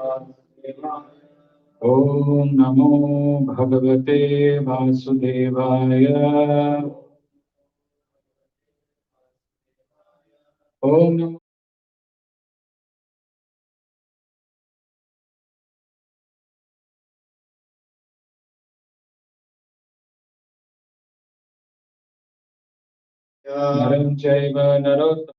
Om Namo Bhagavate Vasudevaya. Om Namo Naram Chaiva Narottam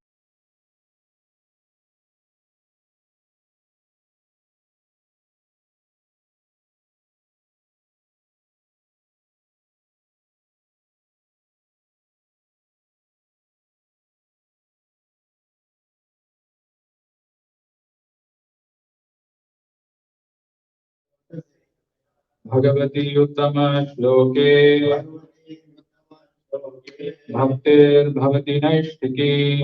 Bhagavati Uttama Shloke Bhaktir Bhavati Naishtiki.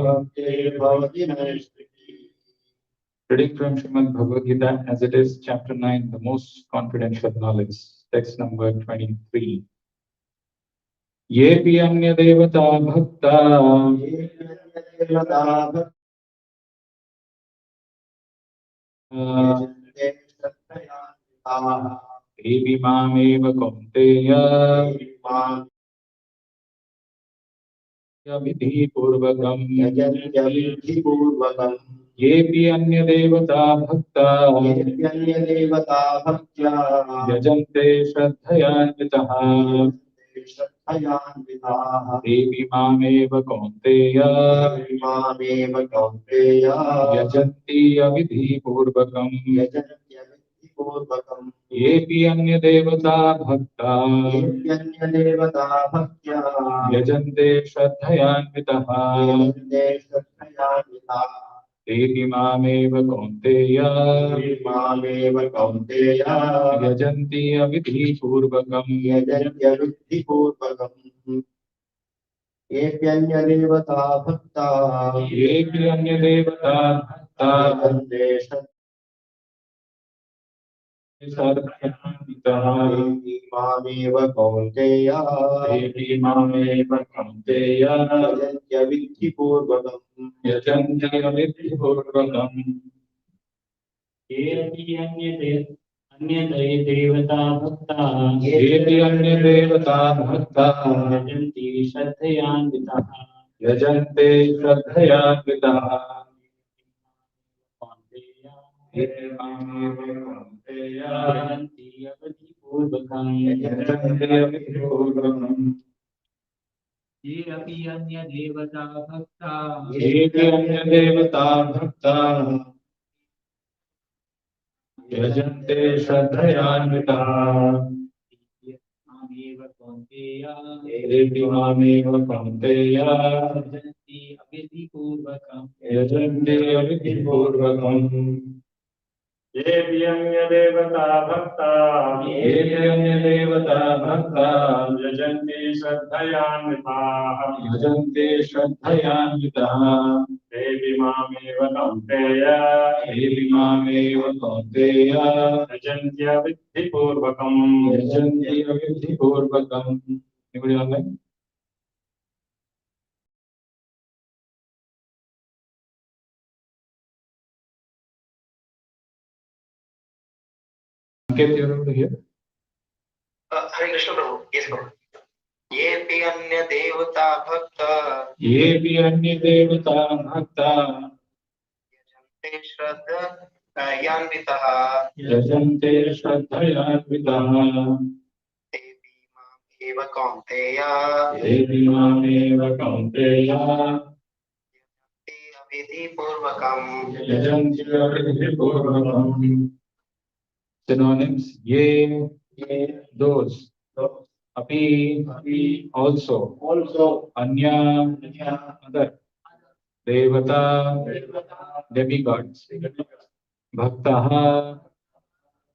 Reading from Srimad Bhagavad Gita as it is, chapter 9, the most confidential knowledge, text number 23. Yepi anya devata bhakta devi mameva kaunteya vidhi purvakam yepi anya devata bhakta yajante shraddhayanvitaha devi mameva kaunteya yajanti avidhi purvakam yepi anya devata bhakta yajante shraddhayanvitaha devi mameva kaunteya yajanti avidhi purvakam yepi anya devata bhakta mameva kaunteya yajanti purvakam yepi अन्य देवता भक्ता यजन्ति श्रद्धयान्विताः यजन्ते श्रद्धयान्विताः यजन्ति अवधिपूर्वकम् ये अपि अन्य देवता भक्ता यजन्ते श्रद्धयान्विताः मामेव कौन्तेय देवी मामेव कौन्तेय यजन्ति अविधिपूर्वकम् यजन्ते अविधिपूर्वकम् yepi anya devata bhakta yajanti shraddhayanvitaah यजन्ते श्रद्धयान्विताः devi mameva kaunteya देवी मामेव कौन्तेय yajanti avidhipurvakam यजन्ते अविधिपूर्वकम्. Anybody online? Ankit, you're over here. Hare Krishna Prabhu. Yes, Prabhu. Yepi anya devata bhakta येऽपि अन्यदेवता भक्ता yajante shraddha yanvitaः यजन्ते श्रद्धयान्विताः devi mameva kaunteya देवी मामेव कौन्तेय te avidhipurvakam यजन्ति अविधिपूर्वकम्. Synonyms: ye, those; api, also; anya, other; devata, demigods; bhaktaha,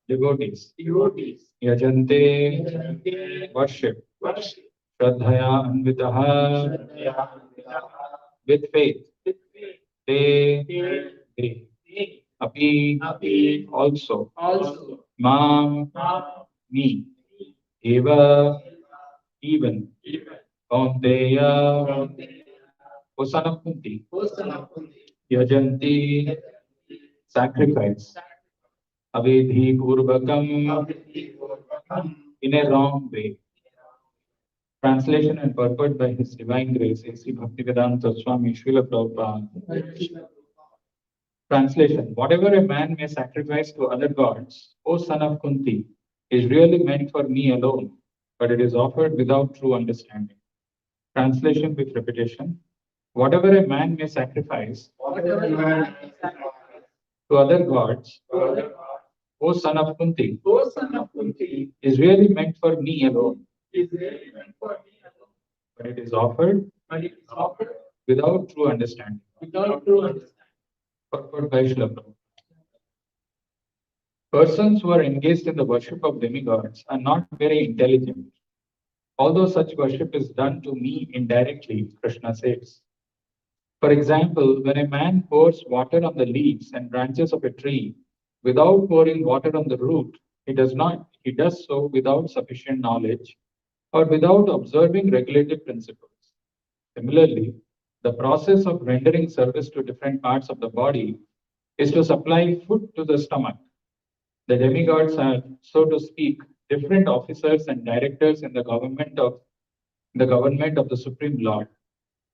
devotees; yajante, worship; shraddhaya anvitaha, with faith; te, they; api, also; mam, me; eva, even; kaunteya, O son of Kunti; yajanti, sacrifice; avidhi purvakam, in a wrong way. Translation and purport by His Divine Grace, A.C. Bhaktivedanta Swami Srila Prabhupada. Translation: whatever a man may sacrifice to other gods, O son of Kunti, is really meant for me alone, but it is offered without true understanding. Translation with repetition: whatever a man may sacrifice to other gods, O son of Kunti, is really meant for me alone, but it is offered without true understanding. Purport by Srila Prabhupada. Persons who are engaged in the worship of demigods are not very intelligent. Although such worship is done to me indirectly, Krishna says. For example, when a man pours water on the leaves and branches of a tree without pouring water on the root, he does so without sufficient knowledge or without observing regulated principles. Similarly, the process of rendering service to different parts of the body is to supply food to the stomach. The demigods are, so to speak, different officers and directors in the government of the Supreme Lord.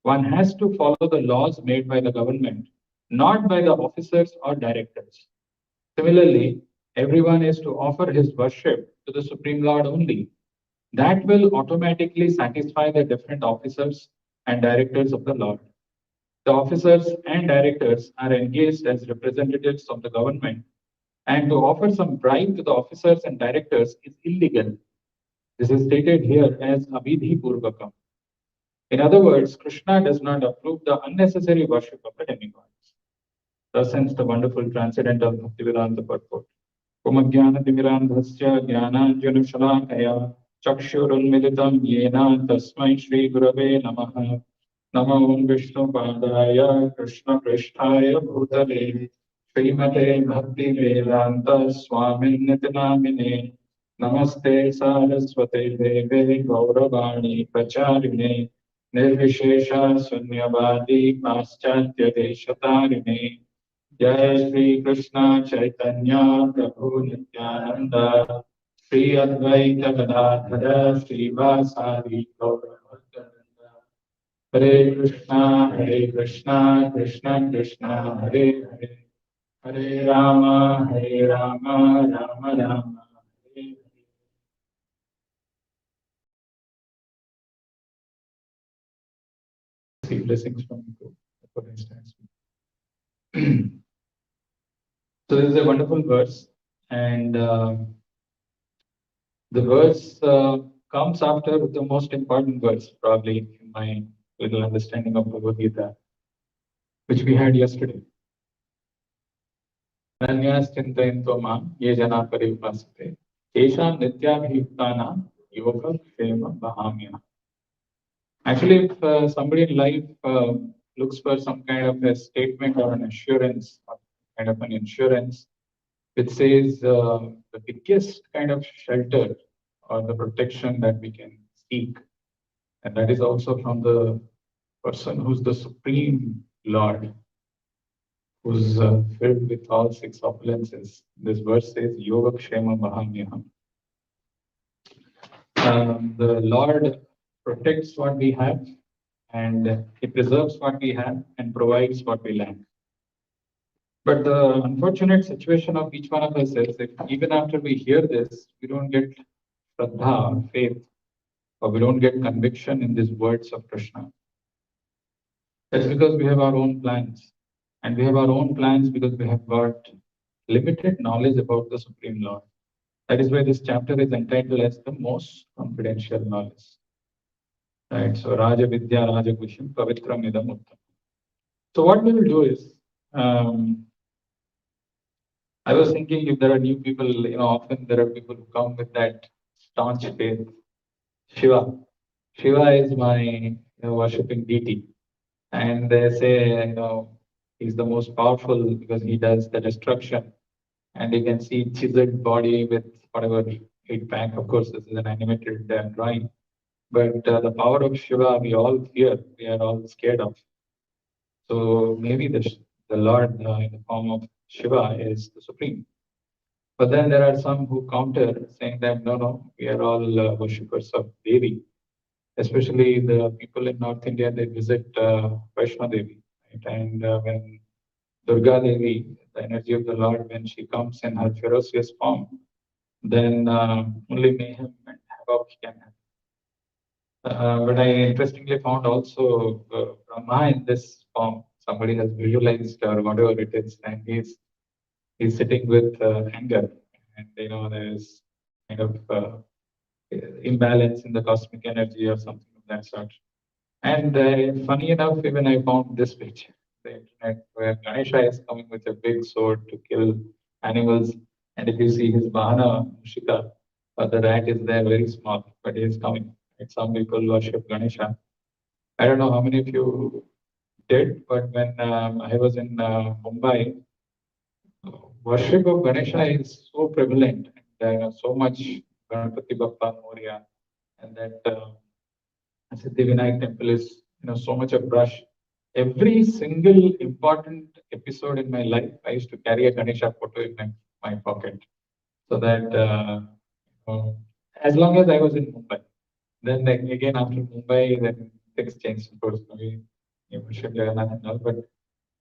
One has to follow the laws made by the government, not by the officers or directors. Similarly, everyone is to offer his worship to the Supreme Lord only. That will automatically satisfy the different officers and directors of the Lord. The officers and directors are engaged as representatives of the government, and to offer some bribe to the officers and directors is illegal. This is stated here as avidhi purvakam. In other words, Krishna does not approve the unnecessary worship of the demigods. Thus ends the wonderful transcendental Bhaktivedanta purport. Kumajnanatimirandhasya jnananjanushalakaya chakshurunmilitam yena tasmai Shri Gurave Namaha. Namo Om Vishnu Padaya Krishna Prishtaya Bhutale Srimate Bhakti Vedanta Swamin Nitinamine Namaste Saraswate Deve Gauravani Pracharine Nirvishesha Sunyavadi Paschatya Deshatarine Jai Shri Krishna Chaitanya Prabhu Nityananda Shri Advaita Gadadhara Shri Vasari Gauravardhana Hare Krishna, Krishna Krishna, Hare Hare, Hare Rama, Rama Rama, Hare Hare. See blessings from you before I start speaking. So this is a wonderful verse, and the verse comes after the most important verse, probably in my little understanding of Bhagavad Gita, which we had yesterday. Ananyastintayento mam ye jana paripasate Tesham nityabhiyuktanam yoga kshema bahamya. Actually, if somebody in life looks for some kind of a statement or an assurance, or kind of an insurance, which says the biggest kind of shelter or the protection that we can seek, and that is also from the person who's the Supreme Lord, who's filled with all six opulences. This verse says, Yoga Kshema Mahamyaham. The Lord protects what we have, and He preserves what we have and provides what we lack. But the unfortunate situation of each one of us is that even after we hear this, we don't get shraddha or faith, or we don't get conviction in these words of Krishna. That's because we have our own plans. And we have our own plans because we have got limited knowledge about the Supreme Lord. That is why this chapter is entitled as the most confidential knowledge. Right? So Raja Vidya Raja Kushim Pavitram Idam Uttam. So what we will do is, I was thinking if there are new people, often there are people who come with that staunch faith. Shiva. Shiva is my worshipping deity. And they say, he's the most powerful because he does the destruction. And you can see chiseled body with whatever 8-pack. Of course, this is an animated drawing. But the power of Shiva, we all fear, we are all scared of. So maybe the Lord in the form of Shiva is the supreme. But then there are some who counter, saying that no, we are all worshippers of Devi. Especially the people in North India, they visit Vaishno Devi, right? And when Durga Devi, the energy of the Lord, when she comes in her ferocious form, then only mayhem and havoc can happen. But I interestingly found also Brahma in this form. Somebody has visualized or whatever it is, and he's sitting with anger, and there's kind of imbalance in the cosmic energy or something of that sort. And funny enough, even I found this picture on the internet where Ganesha is coming with a big sword to kill animals, and if you see his Bahana Mushika, the rat is there very small, but he is coming. Like some people worship Ganesha. I don't know how many of you did, but when I was in Mumbai, worship of Ganesha is so prevalent, and so much Ganpati Bappa Moria, and that Siddhivinayak temple is so much a brush. Every single important episode in my life, I used to carry a Ganesha photo in my pocket, so that as long as I was in Mumbai. Then again after Mumbai, then things changed. Of course, we worship Jagannath and all, but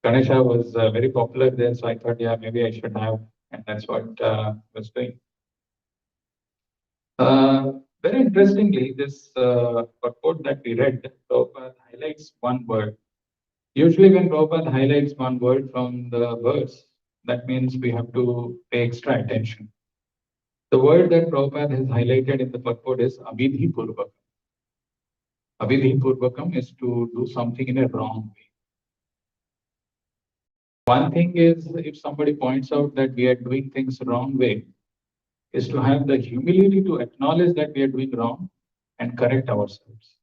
Ganesha was very popular there, so I thought, yeah, maybe I should have, and that's what I was doing. Very interestingly, this purport that we read, Prabhupada highlights one word. Usually, when Prabhupada highlights one word from the verse, that means we have to pay extra attention. The word that Prabhupada has highlighted in the purport is Abhidhi Purvakam. Abhidhi Purvakam is to do something in a wrong way. One thing is, if somebody points out that we are doing things wrong way, is to have the humility to acknowledge that we are doing wrong and correct ourselves.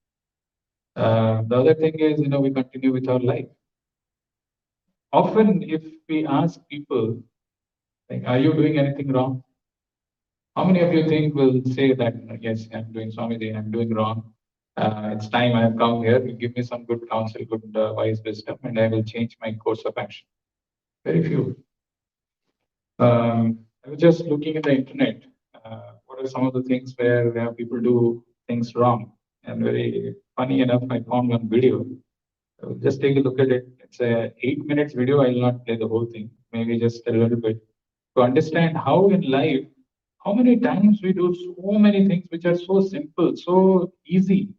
The other thing is, we continue with our life. Often, if we ask people, like, are you doing anything wrong? How many of you think will say that, yes, I'm doing Swamiji, I'm doing wrong. It's time I have come here. You give me some good counsel, good wise wisdom, and I will change my course of action. Very few. I was just looking at the internet. What are some of the things where people do things wrong? And very funny enough, I found one video. Just take a look at it. It's a 8 minutes video. I will not play the whole thing. Maybe just a little bit to understand how in life, how many times we do so many things which are so simple, so easy,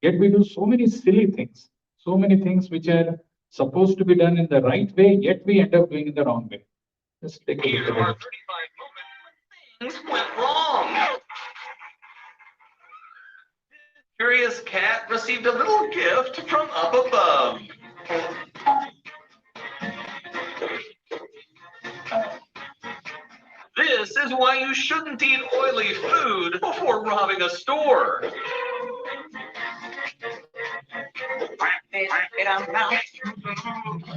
yet we do so many silly things, so many things which are supposed to be done in the right way, yet we end up doing it the wrong way. Just take a look at it. 35 moments when things went wrong. Curious cat received a little gift from up above. This is why you shouldn't eat oily food before robbing a store.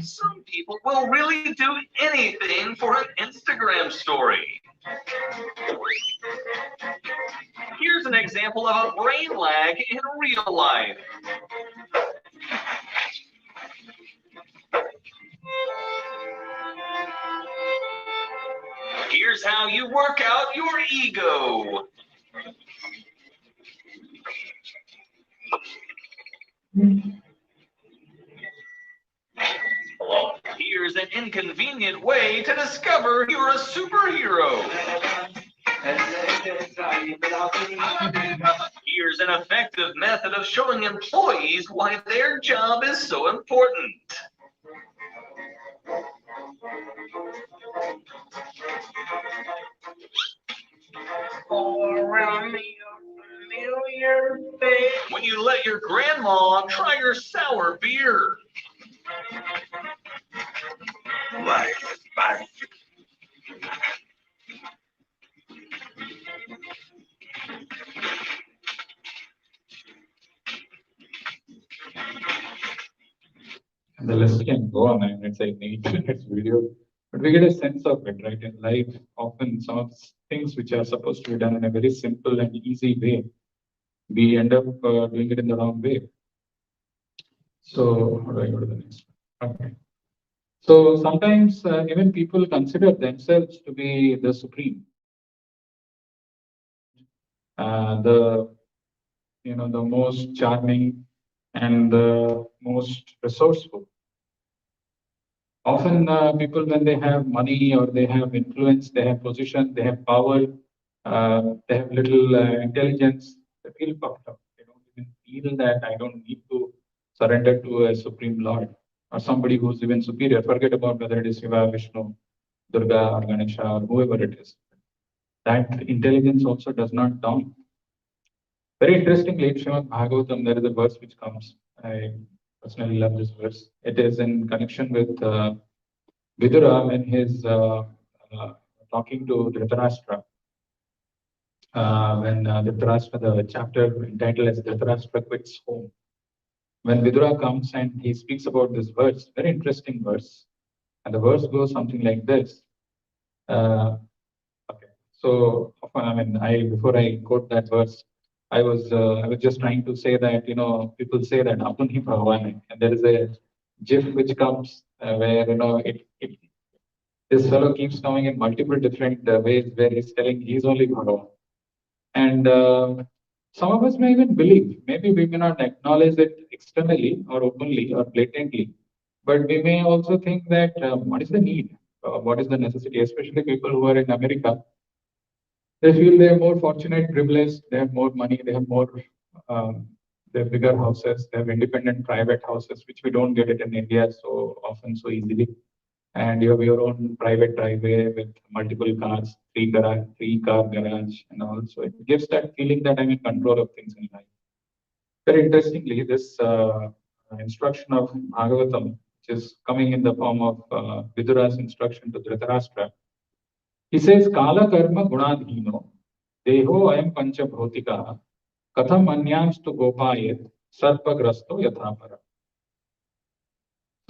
Some people will really do anything for an Instagram story. Here's an example of a brain lag in real life. Here's how you work out your ego. Here's an inconvenient way to discover you're a superhero. Here's an effective method of showing employees why their job is so important. When you let your grandma try your sour beer. And the list can go on, and it's like 8 minutes video, but we get a sense of it, right? In life, often some of the things which are supposed to be done in a very simple and easy way, we end up doing it in the wrong way. So, how do I go to the next one? Okay. So sometimes even people consider themselves to be the supreme. the the most charming and the most resourceful. Often people, when they have money or they have influence, they have position, they have power, they have little intelligence, they feel puffed up. They don't even feel that I don't need to surrender to a supreme lord or somebody who's even superior. Forget about whether it is Shiva, Vishnu, Durga, or Ganesha, or whoever it is. That intelligence also does not dawn. Very interestingly, in Srimad Bhagavatam, there is a verse which comes. I personally love this verse. It is in connection with Vidura when he's talking to Dhritarashtra. When Dhritarashtra, the chapter entitled as Dhritarashtra quits home. When Vidura comes and he speaks about this verse, very interesting verse. And the verse goes something like this. Okay. So, I mean, before I quote that verse, I was just trying to say that people say that Apun hi Bhagavan hai. And there is a gif which comes where this fellow keeps coming in multiple different ways where he's telling he's only Bhagavan. And some of us may even believe, maybe we may not acknowledge it externally or openly or blatantly, but we may also think that what is the need? What is the necessity? Especially people who are in America, they feel they are more fortunate, privileged, they have more money, they have more, they have bigger houses, they have independent private houses, which we don't get it in India so often, so easily. And you have your own private driveway with multiple cars, three car garage, and all. So it gives that feeling that I'm in control of things in life. Very interestingly, this instruction of Bhagavatam, which is coming in the form of Vidura's instruction to Dhritarashtra, he says, Kala karma gunadhino, deho ayam pancha bhautika, katham anyanstu gopayet, sarpagrasto yathapara.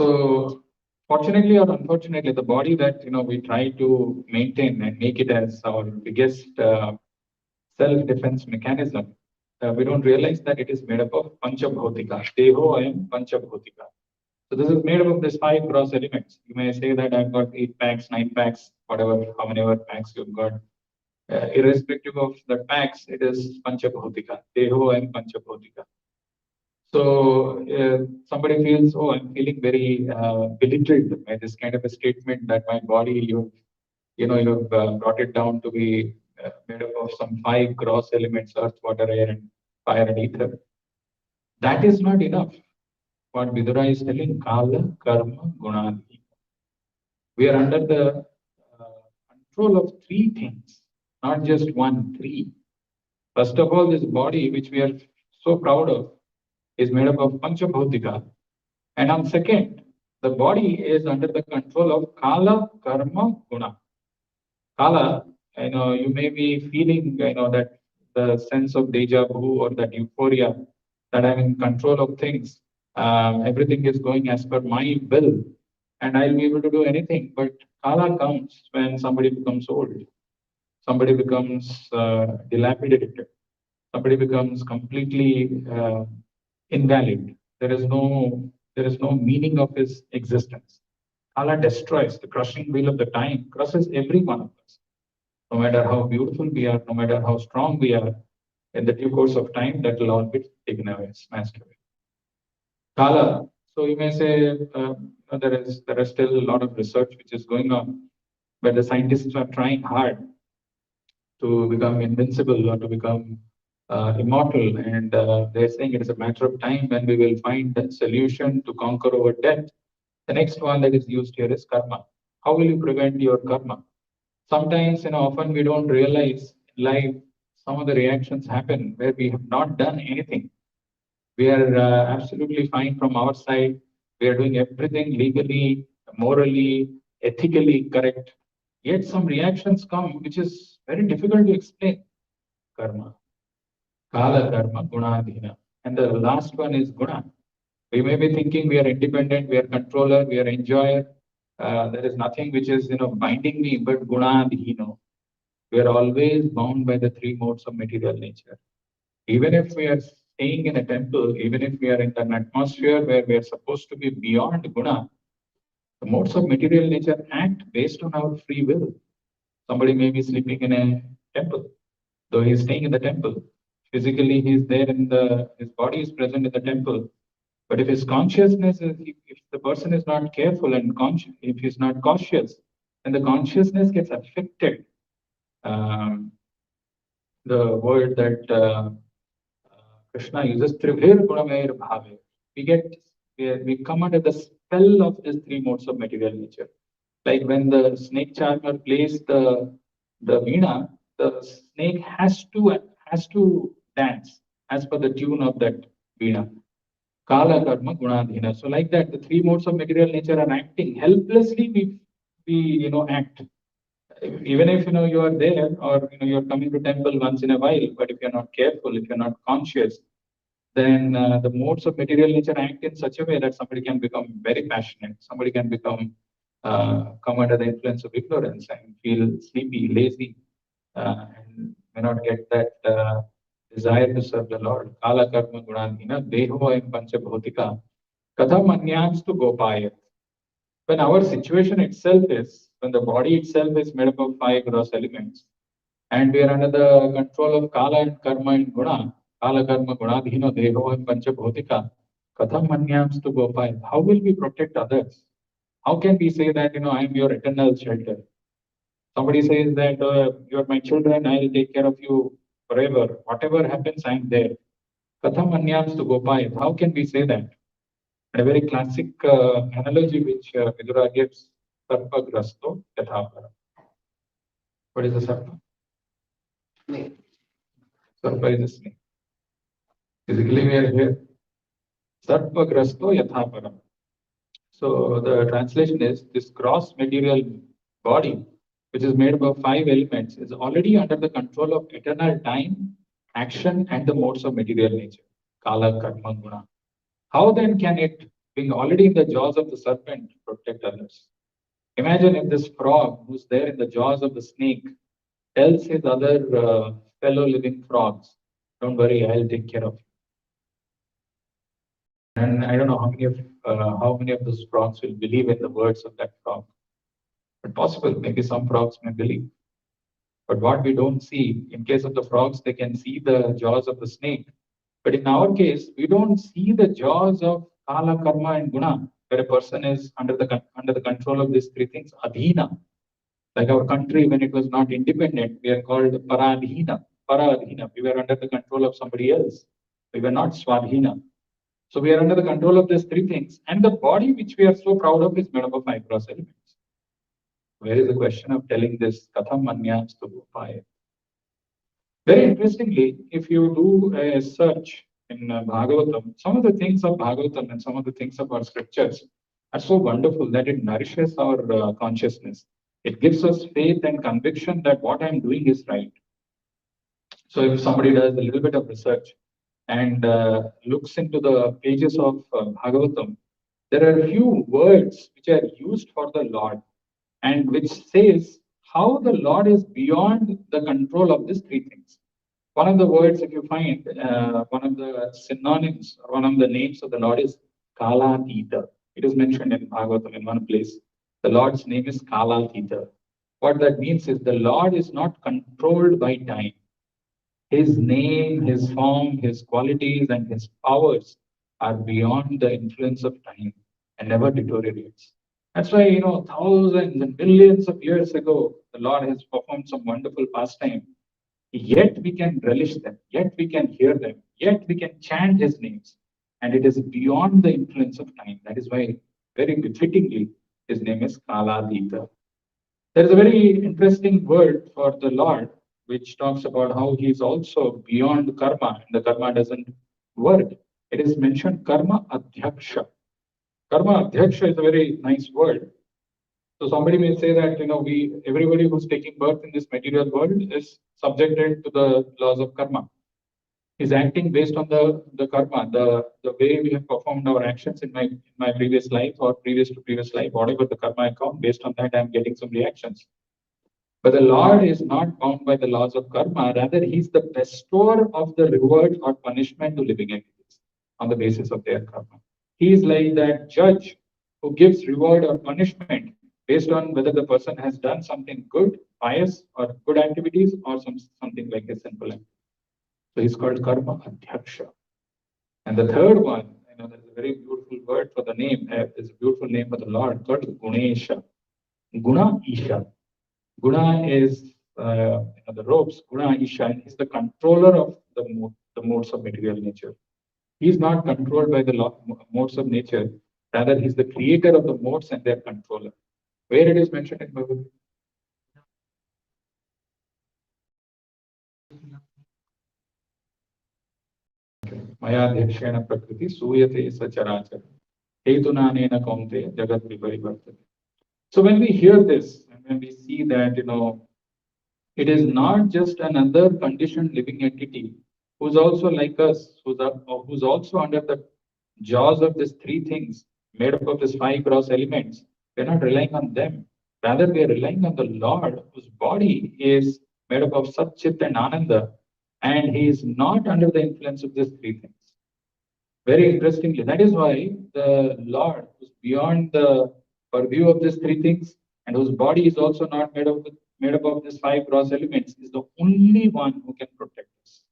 So, fortunately or unfortunately, the body that we try to maintain and make it as our biggest self-defense mechanism, we don't realize that it is made up of panchabhautika. Deho ayam panchabhautika. So this is made up of these 5 gross elements. You may say that I've got 8 packs, 9 packs, whatever, how many ever packs you've got. Irrespective of the packs, it is panchabhautika. Deho ayam panchabhautika. So somebody feels, oh, I'm feeling very belittled by this kind of a statement that my body, you've brought it down to be made up of some 5 gross elements: earth, water, air, and fire and ether. That is not enough. What Vidura is telling, Kala, Karma, Gunadhi. We are under the control of 3 things, not just 1, 3. First of all, this body, which we are so proud of, is made up of Panchabhautika. And on second, the body is under the control of Kala, Karma, Guna. Kala, you may be feeling, that the sense of deja vu or that euphoria that I'm in control of things. Everything is going as per my will, and I'll be able to do anything. But Kala comes when somebody becomes old, somebody becomes dilapidated, somebody becomes completely invalid. There is no meaning of his existence. Allah destroys. The crushing wheel of the time crushes every one of us. No matter how beautiful we are, no matter how strong we are, in the due course of time, that will all be taken away, smashed away. Kala. So you may say there is still a lot of research which is going on, but the scientists are trying hard to become invincible or to become immortal, and they're saying it is a matter of time when we will find a solution to conquer over death. The next one that is used here is karma. How will you prevent your karma? Sometimes, often we don't realize in life some of the reactions happen where we have not done anything. We are absolutely fine from our side. We are doing everything legally, morally, ethically correct. Yet some reactions come which is very difficult to explain. Karma. Kala karma, gunadhina. And the last one is guna. We may be thinking we are independent, we are controller, we are enjoyer. There is nothing which is binding me, but gunadhino. We are always bound by the 3 modes of material nature. Even if we are staying in a temple, even if we are in an atmosphere where we are supposed to be beyond guna, the modes of material nature act based on our free will. Somebody may be sleeping in a temple. though he is staying in the temple. Physically, he is there in his body is present in the temple. But if his consciousness is, if the person is not careful and if he's not cautious, then the consciousness gets affected. The word that Krishna uses, Trivir Gunamair Bhave. We come under the spell of these three modes of material nature. Like when the snake charmer plays the veena, the snake has to dance as per the tune of that veena. Kala karma gunadhina. So like that, the three modes of material nature are acting helplessly. We act. Even if you are there, or you're coming to temple once in a while, but if you're not careful, if you're not conscious, then the modes of material nature act in such a way that somebody can become very passionate. Somebody can come under the influence of ignorance and feel sleepy, lazy, and may not get that desire to serve the Lord. Kala karma gunadhina deho ayam pancha bhautika katham anyams to gopayat. When our situation itself is, when the body itself is made up of 5 gross elements, and we are under the control of Kala and Karma and Guna, Kala Karma Gunadhino Deho and Pancha Bhotika, Katham Manyams to Gopal. How will we protect others? How can we say that, I am your eternal shelter? Somebody says that you are my children, I will take care of you forever. Whatever happens, I am there. Katham Manyams to Gopal. How can we say that? A very classic analogy which Vidura gives, Sarpa Grasto Yathapara. What is a Sarpa? Snake. Sarpa is a snake. Physically, we are here. Sarpa Grasto Yathapara. So the translation is this gross material body, which is made up of 5 elements, is already under the control of eternal time, action, and the modes of material nature. Kala, Karma, Guna. How then can it, being already in the jaws of the serpent, protect others? Imagine if this frog, who's there in the jaws of the snake, tells his other fellow living frogs, "Don't worry, I'll take care of you." And I don't know how many of those frogs will believe in the words of that frog. But possible, maybe some frogs may believe. But what we don't see, in case of the frogs, they can see the jaws of the snake. But in our case, we don't see the jaws of Kala, Karma, and Guna, where a person is under the control of these three things, Adhina. Like our country, when it was not independent, we are called Paradhina. Paradhina. We were under the control of somebody else. We were not Swadhina. So we are under the control of these three things. And the body which we are so proud of is made up of 5 gross elements. Where is the question of telling this Katham Manyams to Gopaya? Very interestingly, if you do a search in Bhagavatam, some of the things of Bhagavatam and some of the things of our scriptures are so wonderful that it nourishes our consciousness. It gives us faith and conviction that what I'm doing is right. So if somebody does a little bit of research and looks into the pages of Bhagavatam, there are a few words which are used for the Lord and which says how the Lord is beyond the control of these three things. One of the words, if you find, one of the synonyms or one of the names of the Lord is Kalatita. It is mentioned in Bhagavatam in one place. The Lord's name is Kalatita. What that means is the Lord is not controlled by time. His name, his form, his qualities, and his powers are beyond the influence of time and never deteriorates. That's why, thousands and billions of years ago, the Lord has performed some wonderful pastime. Yet we can relish them, yet we can hear them, yet we can chant his names. And it is beyond the influence of time. That is why, very befittingly, his name is Kaladita. There is a very interesting word for the Lord, which talks about how he is also beyond karma, and the karma doesn't work. It is mentioned karma adhyaksha. Karma adhyaksha is a very nice word. So somebody may say that everybody who's taking birth in this material world is subjected to the laws of karma. Is acting based on the karma, the way we have performed our actions in my previous life or previous to previous life, whatever the karma I count, based on that I'm getting some reactions. But the Lord is not bound by the laws of karma, rather he's the bestower of the reward or punishment to living entities on the basis of their karma. He is like that judge who gives reward or punishment based on whether the person has done something good, pious, or good activities, or something like a sinful activity. So he's called Karma Adhyaksha. And the third one, there's a very beautiful word for the name. There's a beautiful name for the Lord called Gunesha. Guna Isha. Guna is the ropes. Guna Isha, and he's the controller of the modes of material nature. He's not controlled by the modes of nature. Rather, he's the creator of the modes and their controller. Where it is mentioned in Bhagavad? Mayadhyakshena prakriti suyate sacharacha hetunanena kaunteya jagat viparivartate. So when we hear this, and when we see that, it is not just another conditioned living entity who's also like us, who's also under the jaws of these three things made up of these five gross elements. We're not relying on them. Rather, we are relying on the Lord, whose body is made up of Sat, Chit, and Ananda, and he is not under the influence of these three things. Very interestingly, that is why the Lord, who's beyond the purview of these three things, and whose body is also not made up of these five gross elements, is the only one who can protect us.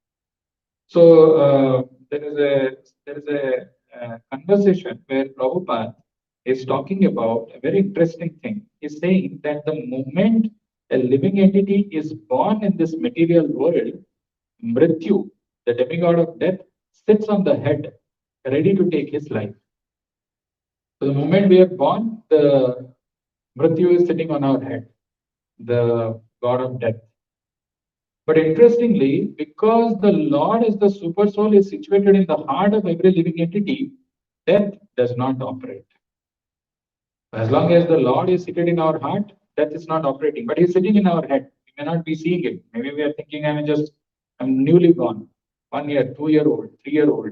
So there is a conversation where Prabhupada is talking about a very interesting thing. He's saying that the moment a living entity is born in this material world, Mrityu, the demigod of death, sits on the head, ready to take his life. So the moment we are born, the Mrityu is sitting on our head, the god of death. But interestingly, because the Lord as the super soul is situated in the heart of every living entity, death does not operate. As long as the Lord is seated in our heart, death is not operating. But he's sitting in our head. We may not be seeing it. Maybe we are thinking I'm newly born, 1 year, 2 year old, 3 year old,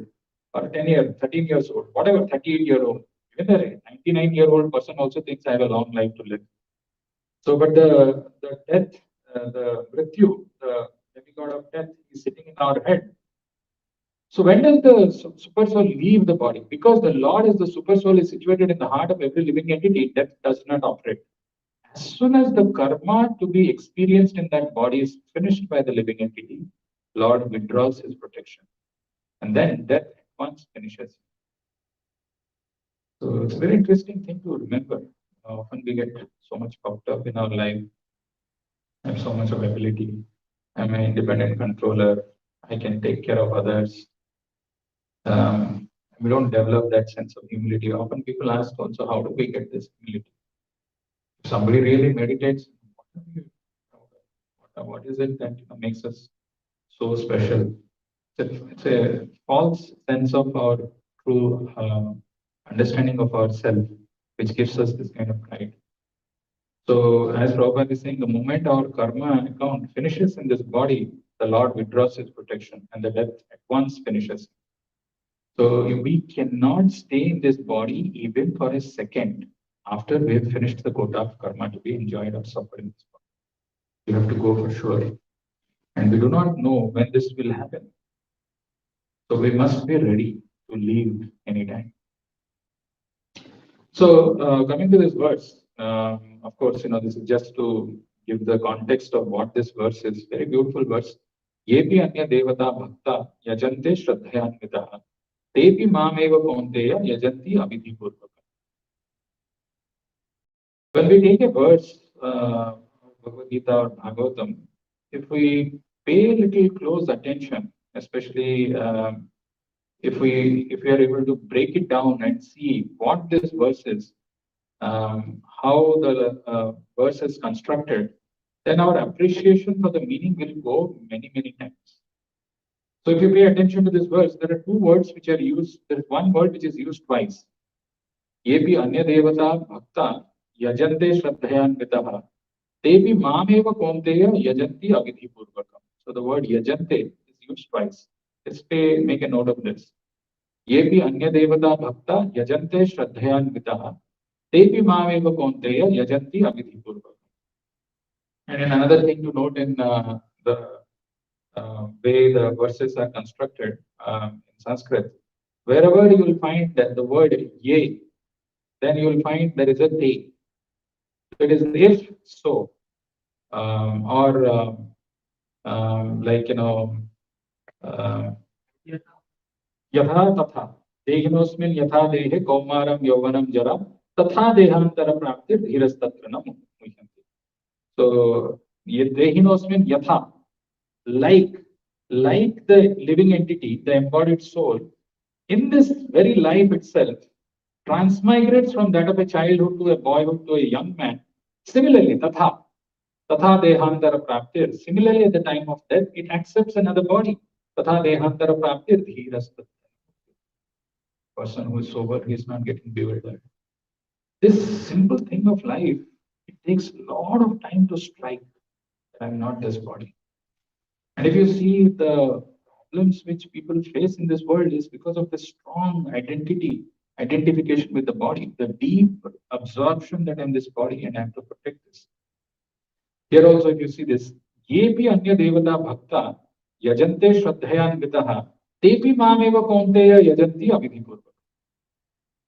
or 10 year, 13 years old, whatever, 38 year old. Even a 99-year-old person also thinks I have a long life to live. So, but the death, the Mrityu, the demigod of death, is sitting in our head. So when does the super soul leave the body? Because the Lord as the super soul is situated in the heart of every living entity, death does not operate. As soon as the karma to be experienced in that body is finished by the living entity, Lord withdraws his protection. And then death at once finishes. So it's a very interesting thing to remember. Often we get so much puffed up in our life. I have so much of ability. I'm an independent controller. I can take care of others. We don't develop that sense of humility. Often people ask also, how do we get this humility? If somebody really meditates, what is it that makes us so special? It's a false sense of our true understanding of ourselves, which gives us this kind of pride. So, as Prabhupada is saying, the moment our karma account finishes in this body, the Lord withdraws his protection and the death at once finishes. So, we cannot stay in this body even for a second after we have finished the quota of karma to be enjoyed or suffered in this body. We have to go for sure. And we do not know when this will happen. So, we must be ready to leave anytime. So, coming to this verse, of course, this is just to give the context of what this verse is. Very beautiful verse. Yepi anya devata bhakta yajante shraddhayanvitaha tepi mameva kaunteya yajanti abhidhi purvaka. When we take a verse, Bhagavad Gita or Bhagavatam, if we pay a little close attention, especially if we are able to break it down and see what this verse is, how the verse is constructed, then our appreciation for the meaning will go many, many times. So if you pay attention to this verse, there are two words which are used. There is one word which is used twice. Yepi anya devata bhakta yajante shraddhayanvitaha tepi mameva kaunteya yajanti avidhi purvakam. So the word yajante is used twice. Let's make a note of this. Yepi anya devata bhakta yajante shraddhayanvitaha tepi mameva kaunteya yajanti avidhi purvakam. And another thing to note in the way the verses are constructed in Sanskrit, wherever you will find that the word ye, then you will find there is a te. it is if so, or like यथा तथा देहिनोऽस्मिन् यथा देहे कौमारं यौवनं जरा तथा देहांतर प्राप्ति धीरस्तत्र न मुह्यन्ति. So dehinosmin yatha, like the living entity, the embodied soul, in this very life itself, transmigrates from that of a childhood to a boyhood to a young man. Similarly, tatha dehantara praptir. Similarly, at the time of death, it accepts another body. Tatha dehantara praptir dhirastatra. Person who is sober, he is not getting bewildered. This simple thing of life, it takes a lot of time to strike. I'm not this body. And if you see the problems which people face in this world is because of the strong identification with the body, the deep absorption that I'm this body and I have to protect this. Here also, if you see this, yepi anya devata bhakta yajante shraddhayanvitaha tepi mameva kaunteya yajanti avidhipurvakam.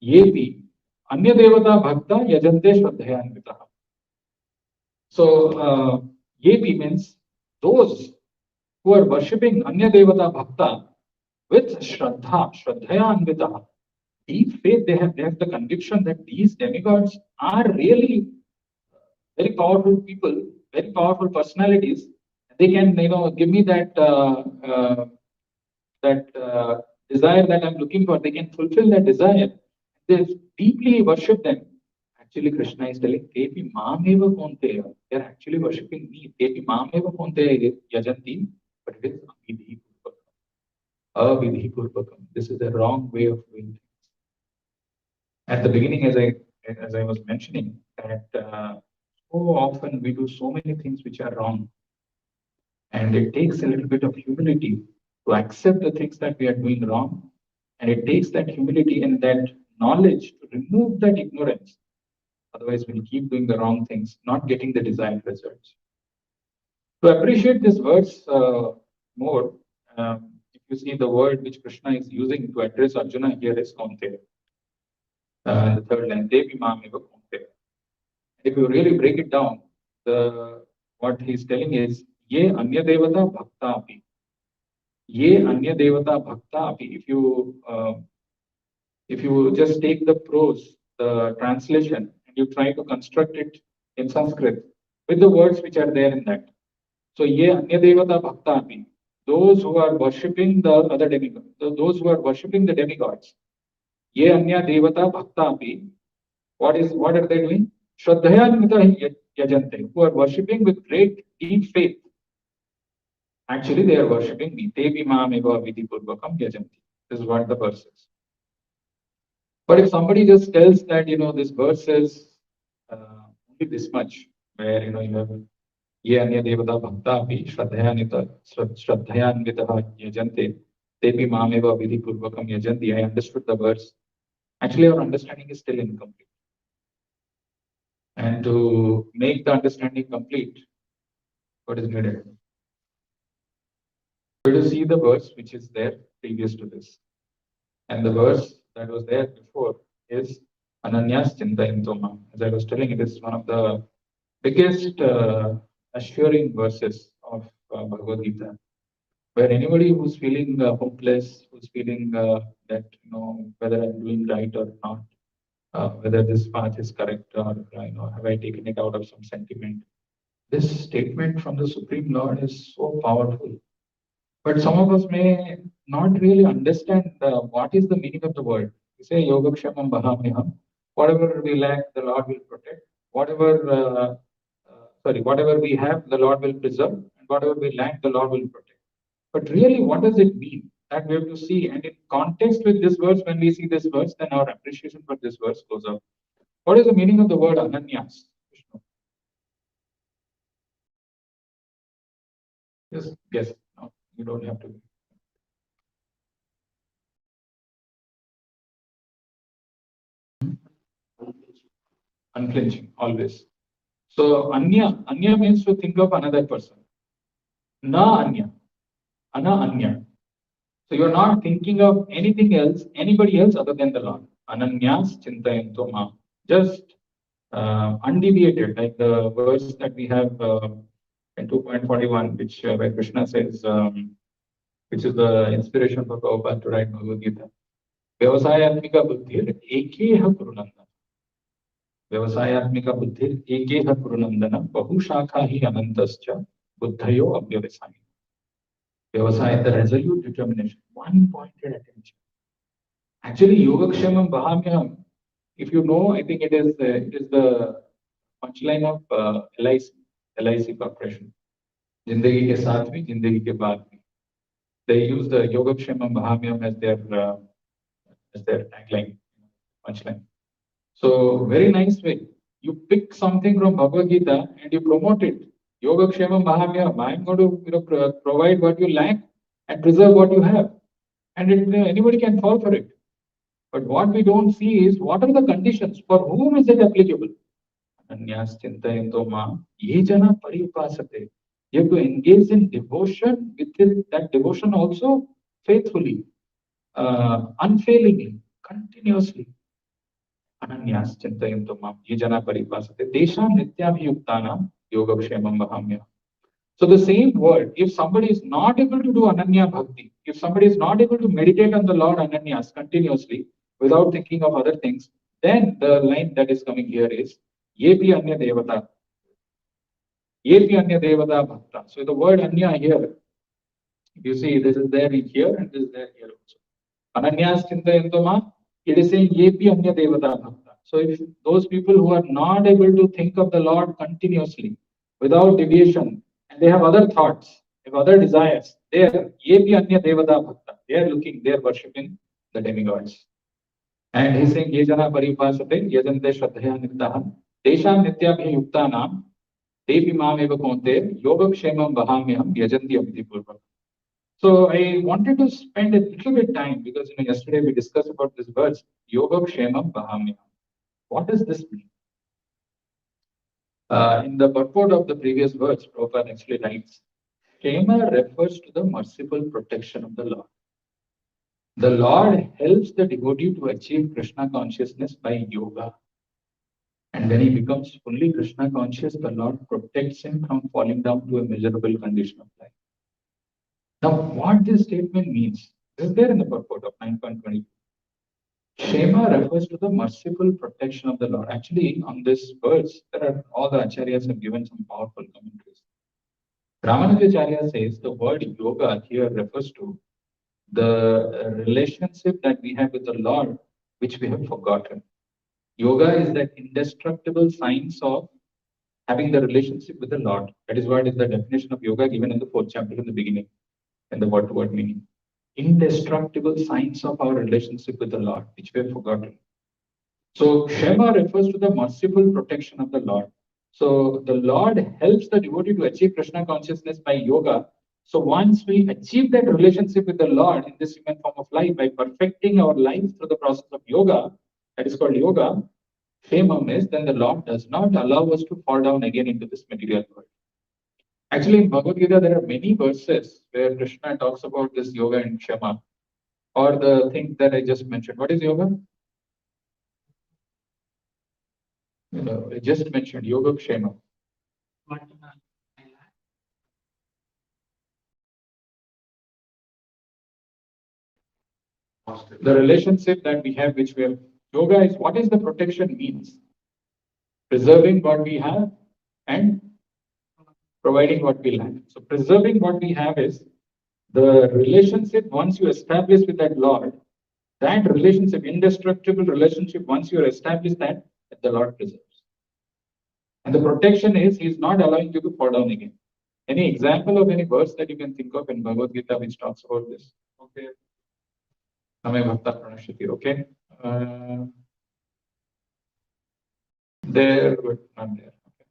Yepi anya devata bhakta yajante shraddhayanvitaha. So, yepi means those who are worshipping Anya Devata Bhakta with Shraddhaya Anvitaha, deep faith, they have the conviction that these demigods are really very powerful people, very powerful personalities. They can, give me that desire that I'm looking for. They can fulfill that desire. They deeply worship them. Actually, Krishna is telling, Tepi Mameva Konteya. They are actually worshipping me. Tepi Mameva Konteya Yajanti. But it is avidhipurvakam. This is a wrong way of doing things. At the beginning, as I was mentioning, that so often we do so many things which are wrong, and it takes a little bit of humility to accept the things that we are doing wrong, and it takes that humility and that knowledge to remove that ignorance. Otherwise, we'll keep doing the wrong things, not getting the desired results. To appreciate this verse more, if you see the word which Krishna is using to address Arjuna here is Kaunteya. The third line, Devi Mameva Kaunteya. If you really break it down, what he's telling is, Ye Anya Devata Bhakta Api. Ye Anya Devata Bhakta Api. If you just take the prose, the translation, and you try to construct it in Sanskrit with the words which are there in that. So, ye anya devata bhakta api, those who are worshipping the other demigods, those who are worshipping the demigods. Ye anya devata bhakta api, what are they doing? Shraddhayanvita yajante, who are worshipping with great deep faith. Actually, they are worshipping me. Tevi mameva vidhipurvakam yajanti. This is what the verse is. But if somebody just tells that, this verse says only this much, where, you have Ye anya devata bhakta api shraddhayanvitaha yajante tepi mameva vidhipurvakam yajanti. I understood the verse. Actually, our understanding is still incomplete. And to make the understanding complete, what is needed? We will see the verse which is there previous to this. And the verse that was there before is Ananyas Chintayantoma. As I was telling, it is one of the biggest assuring verses of Bhagavad Gita, where anybody who's feeling hopeless, who's feeling that whether I'm doing right or not, whether this path is correct or have I taken it out of some sentiment, this statement from the Supreme Lord is so powerful. But some of us may not really understand what is the meaning of the word. We say Yogakshamam Bahamyaham. Whatever we lack, the Lord will protect. Whatever we have, the Lord will preserve, and whatever we lack, the Lord will protect. But really, what does it mean? That we have to see, and in context with this verse, when we see this verse, then our appreciation for this verse goes up. What is the meaning of the word Ananyas? Just guess. No, you don't have to. Unflinching, always. So anya means to think of another person. Na anya, ana anya. So you're not thinking of anything else, anybody else other than the Lord. Ananyas chintayanto ma. Just undeviated, like the verse that we have in 2.41, which where Krishna says, which is the inspiration for Prabhupada to write Bhagavad Gita. Vyavasayatmika buddhir ekeha kurunandana. Vyavasayatmika buddhir ekeha kurunandana bahu shakha hi anantascha buddhayo avyavasaya. Vyavasaya, the resolute determination, one pointed attention. Actually, Yogakshemam Bahamyam, if you know, I think it is the punchline of LIC Corporation. Jindagi ke saath mein, jindagi ke baad mein. They use the Yogakshemam Bahamyam as their tagline, punchline. So very nice way. You pick something from Bhagavad Gita and you promote it. Yogakshemam Bahamyam. I'm going to provide what you lack and preserve what you have. And anybody can fall for it. But what we don't see is what are the conditions, for whom is it applicable? Ananyas chintayanto ma ye jana paripasate. You have to engage in devotion, with that devotion also faithfully, unfailingly, continuously. Ananyas chintayanto ma ye jana paripasate. Desham nityabhiyuktanam yogakshemam bahamya. So the same word, if somebody is not able to do Ananya Bhakti, if somebody is not able to meditate on the Lord Ananyas continuously without thinking of other things, then the line that is coming here is Yepi Anya Devata. Yepi Anya Devata Bhakta. So the word Anya here, you see this is there here and this is there here also. Ananyas Chintayantoma, it is saying Yepi Anya Devata Bhakta. So if those people who are not able to think of the Lord continuously without deviation, and they have other thoughts, they have other desires, they are Yepi Anya Devata Bhakta. They are looking, they are worshipping the demigods. And he's saying Ye Jana Paripasate, Yajante Shraddhaya Nirtahan, Desham Nityabhi Yuktanam, Devi Mameva Konte, Yogakshemam Bahamyam, Yajanti Abhiti Purva. So I wanted to spend a little bit time because yesterday we discussed about this verse, Yogakshemam Bahamyam. What does this mean? In the purport of the previous verse, Prabhupada actually writes, Shema refers to the merciful protection of the Lord. The Lord helps the devotee to achieve Krishna consciousness by yoga. And when he becomes fully Krishna conscious, the Lord protects him from falling down to a miserable condition of life. Now, what this statement means is there in the purport of 9.20. Shema refers to the merciful protection of the Lord. Actually, on this verse, all the acharyas have given some powerful commentaries. Ramanujacharya says the word yoga here refers to the relationship that we have with the Lord, which we have forgotten. Yoga is that indestructible science of having the relationship with the Lord. That is what is the definition of yoga given in the 4th chapter in the beginning, and the word-to-word meaning. Indestructible science of our relationship with the Lord, which we have forgotten. So Shema refers to the merciful protection of the Lord. So the Lord helps the devotee to achieve Krishna consciousness by yoga. So once we achieve that relationship with the Lord in this human form of life by perfecting our life through the process of yoga, that is called yoga, Shema is, then the Lord does not allow us to fall down again into this material world. Actually, in Bhagavad Gita, there are many verses where Krishna talks about this yoga and Shema, or the thing that I just mentioned. What is yoga? I just mentioned yoga, Shema. The relationship that we have, which we have, yoga is what is the protection means? Preserving what we have and providing what we lack. So preserving what we have is the relationship once you establish with that Lord, that relationship, indestructible relationship, once you establish that the Lord preserves. And the protection is He is not allowing you to fall down again. Any example of any verse that you can think of in Bhagavad Gita which talks about this? Okay. Okay. There, but not there. Okay.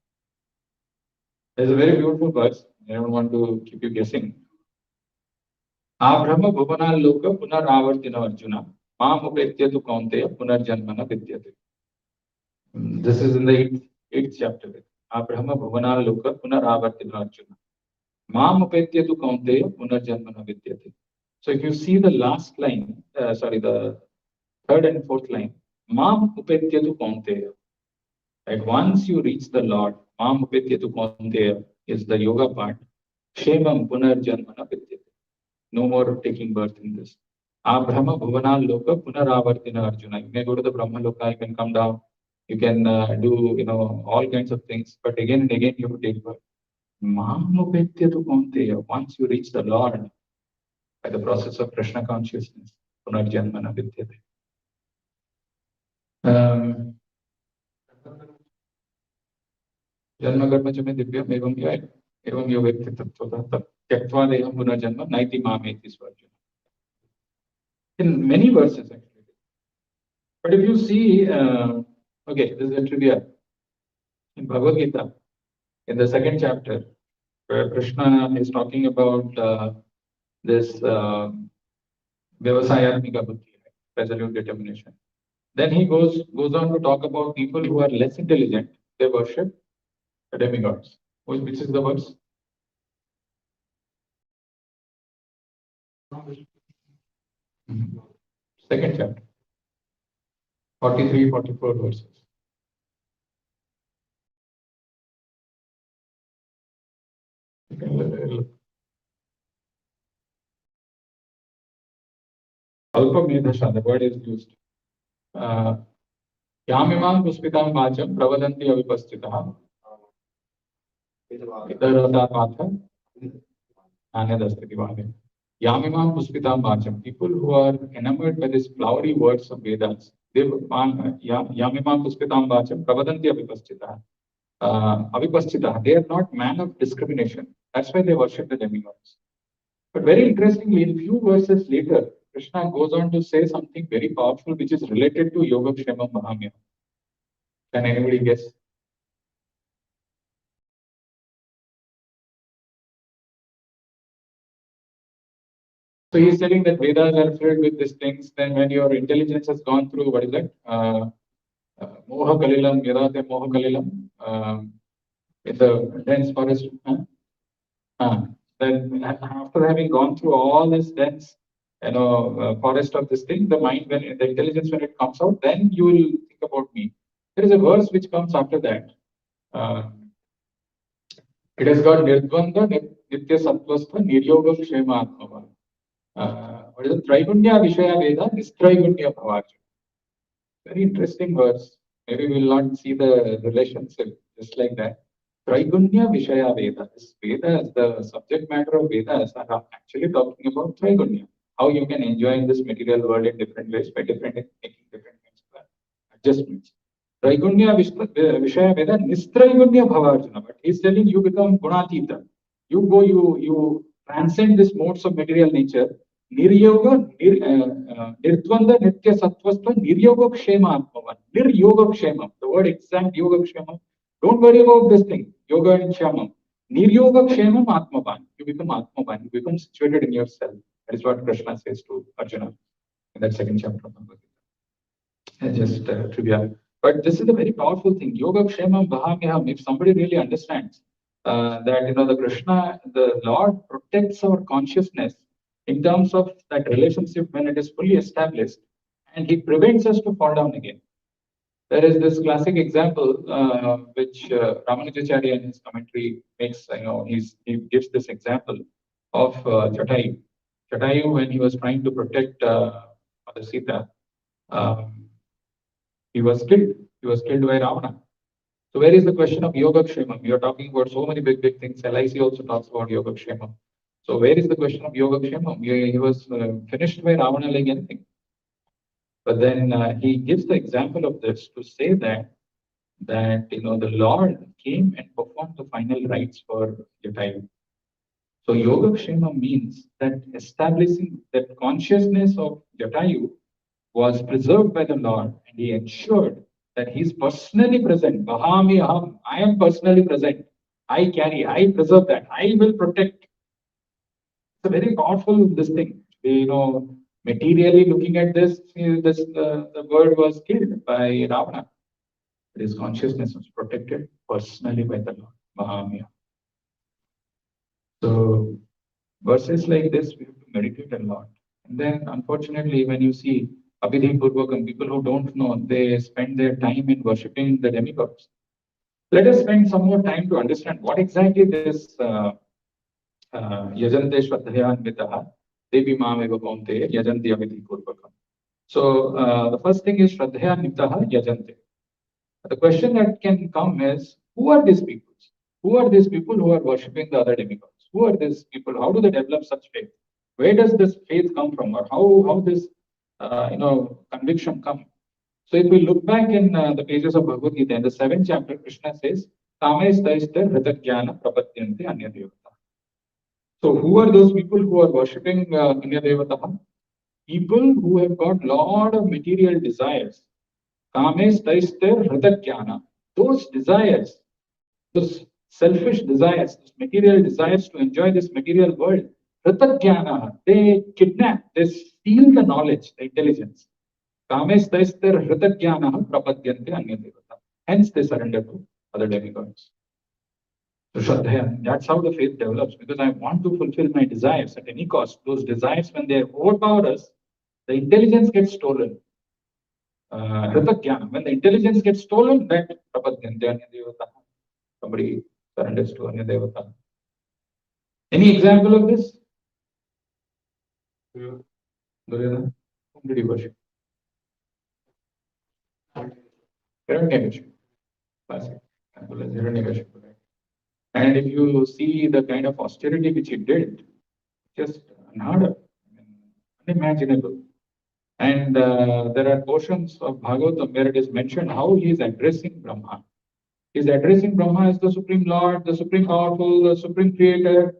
There's a very beautiful verse. I don't want to keep you guessing. Abrahma bhuvana loka punar avartina arjuna mam upetyatu kaunteya punar janmana vidyate. This is in the 8th chapter. Abrahma bhuvana loka punar avartina arjuna mam upetyatu kaunteya punar janmana vidyate. So if you see the last line, the 3rd and 4th line, mam upetyatu kaunteya. Right? Once you reach the Lord, Mam Upetyatu Kaunteya is the yoga part. Shemam Punarjanmana Vidyate. No more taking birth in this. Brahma Bhuvanal Loka Punaravartina Arjuna. You may go to the Brahma Loka, you can come down, you can do all kinds of things, but again and again you have to take birth. Mahamupetyatu Kaunteya. Once you reach the Lord by the process of Krishna consciousness, Punarjanmana Vidyate. Janma karma chame divyam evam yaya evam yovetti tattva tyaktva deham punarjanma naiti mameti swarjuna. In many verses actually. But if you see, okay, this is a trivia. In Bhagavad Gita, in the second chapter, where Krishna is talking about this Vyavasayatmika buddhi, resolute determination. Then he goes on to talk about people who are less intelligent. They worship the demigods. Which is the verse? Second chapter. 43, 44 verses. Alpamedhasha, the word is used. Yamimam puspitam vacham pravadanti avipastitaha. Idarata patha anadastiti vane. Yamimam puspitam vacham. People who are enamored by these flowery words of Vedas. Yamimam puspitam vacham pravadanti avipastitaha. Avipastitaha. They are not man of discrimination. That's why they worship the demigods. But very interestingly, in few verses later, Krishna goes on to say something very powerful which is related to Yogakshemam Mahamya. Can anybody guess? So he's telling that Vedas are filled with these things. Then when your intelligence has gone through, what is that? Moha Kalilam, Yadate Moha Kalilam, in the dense forest. Then after having gone through all this dense forest of this thing, the mind, when the intelligence, when it comes out, then you will think about me. There is a verse which comes after that. It has got Nirdvanda, Nitya Sattvastha, Niryoga Kshema Atmava. What is it? Traigunya Vishaya Veda, Nistraigunya Bhavarja. Very interesting verse. Maybe we will not see the relationship just like that. Traigunya Vishaya Veda. This Vedas, the subject matter of Vedas are actually talking about Traigunya. How you can enjoy this material world in different ways by making different kinds of adjustments. Traigunya Vishaya Veda, Nistraigunya Bhavarjuna. But he's telling you become Gunatita. You go, you transcend these modes of material nature. Niryoga, Nirdvanda, Nitya Sattvastha, Niryoga Kshema Atmavan. Niryoga Kshema. The word exact Yoga Kshema. Don't worry about this thing. Yoga and Shamam. Niryoga Kshemam Atmavan. You become Atmavan. You become situated in yourself. That is what Krishna says to Arjuna in that second chapter of Bhagavad Gita. Just trivia. But this is a very powerful thing. Yoga Kshemam Vahamyaham. If somebody really understands that the Krishna, the Lord protects our consciousness in terms of that relationship when it is fully established, and he prevents us to fall down again. There is this classic example which Ramanujacharya in his commentary makes. He gives this example of Jatayu. Jatayu, when he was trying to protect Mother Sita, he was killed. He was killed by Ravana. So where is the question of Yoga Kshemam? You are talking about so many big things. LIC also talks about Yoga Kshemam. So where is the question of Yoga Kshemam? He was finished by Ravana like anything. But then he gives the example of this to say that the Lord came and performed the final rites for Jatayu. So Yoga Kshema means that establishing that consciousness of Jatayu was preserved by the Lord, and he ensured that he is personally present. Bahami aham, I am personally present. I carry, I preserve that. I will protect. It's a very powerful this thing. Materially looking at this, the bird was killed by Ravana. But his consciousness was protected personally by the Lord. Mahamya. So verses like this, we have to meditate a lot. And then unfortunately, when you see Abhidhi Purvakam, people who don't know, they spend their time in worshipping the demigods. Let us spend some more time to understand what exactly this Yajante Shraddhayanvitaha Devi Mameva Kaunteya Yajanti Aviti Purvakam. So the first thing is Shraddhayanvitaha Yajante. The question that can come is, who are these people? Who are these people who are worshipping the other demigods? Who are these people? How do they develop such faith? Where does this faith come from, or how this conviction come? So if we look back in the pages of Bhagavad Gita, in the 7th chapter, Krishna says, Kame staistar hritajnana prapatyante anya devata. So who are those people who are worshipping anya devata? People who have got lot of material desires. Kame staistar hritajnana. Those desires, those selfish desires, those material desires to enjoy this material world, hritajnana, they kidnap, they steal the knowledge, the intelligence. Hence they surrender to other demigods. So Shraddha, that's how the faith develops, because I want to fulfill my desires at any cost. Those desires, when they overpower us, the intelligence gets stolen. When the intelligence gets stolen, that somebody surrenders to Anya Devata. Any example of this? Duryodhana? Whom did he worship? Hiranyakashipu. Classic. Hiranyakashipu. And if you see the kind of austerity which he did, just unheard of, unimaginable. And there are portions of Bhagavatam where it is mentioned how he is addressing Brahma. He is addressing Brahma as the Supreme Lord, the Supreme Powerful, the Supreme Creator.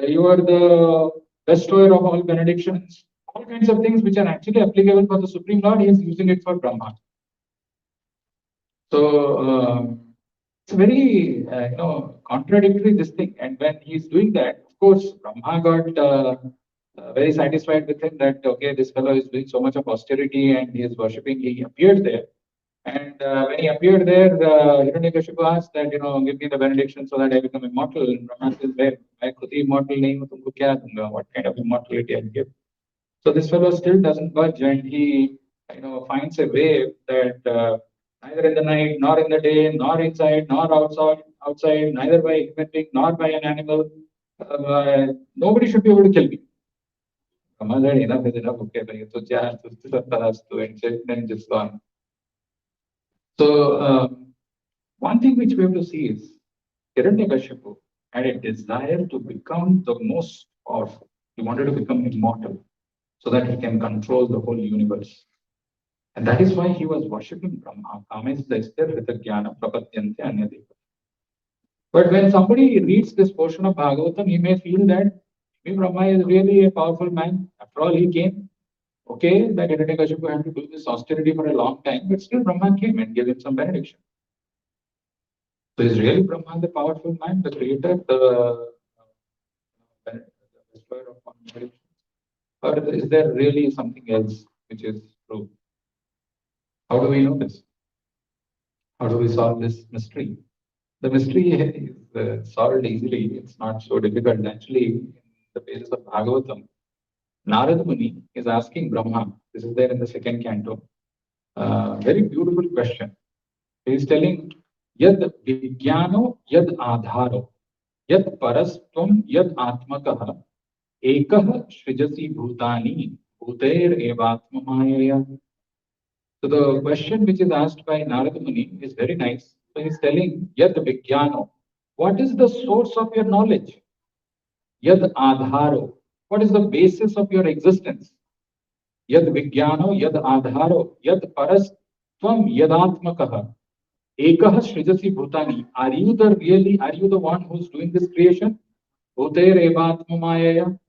You are the bestower of all benedictions. All kinds of things which are actually applicable for the Supreme Lord, he is using it for Brahma. So it's very contradictory, this thing. And when he's doing that, of course, Brahma got very satisfied with him that, okay, this fellow is doing so much of austerity and he is worshipping. He appeared there. And when he appeared there, Hiranyakashipu asked that, give me the benediction so that I become immortal. And Brahma says, I could be immortal, what kind of immortality I'll give? So this fellow still doesn't budge, and he finds a way that neither in the night, nor in the day, nor inside, nor outside, neither by a human being, nor by an animal, nobody should be able to kill me. Brahma said, enough is enough, okay, and just gone. So one thing which we have to see is Hiranyakashipu had a desire to become the most powerful. He wanted to become immortal so that he can control the whole universe. And that is why he was worshipping Brahma. But when somebody reads this portion of Bhagavatam, he may feel that Brahma is really a powerful man. After all, he came. Okay, that Hiranyakashipu had to do this austerity for a long time, but still Brahma came and gave him some benediction. So is really Brahma the powerful man, the creator, the destroyer of all benedictions? Or is there really something else which is true? How do we know this? How do we solve this mystery? The mystery is solved easily. It's not so difficult. Actually, in the pages of Bhagavatam, Narada Muni is asking Brahma, this is there in the second canto, very beautiful question. He is telling, Yad Vijnano Yad Adharo, Yad Parastvam Yad Atmakaha, Ekah Srijasi Bhutani, Bhuter Evatma Mayaya. So the question which is asked by Narada Muni is very nice. So he is telling, Yad Vijnano, what is the source of your knowledge? Yad Adharo, what is the basis of your existence? Yad Vijnano Yad Adharo, Yad Parastvam Yad Atmakaha. Ekah Srijasi Bhutani. Are you the one who's doing this creation? Bhuter Evatma Mayaya.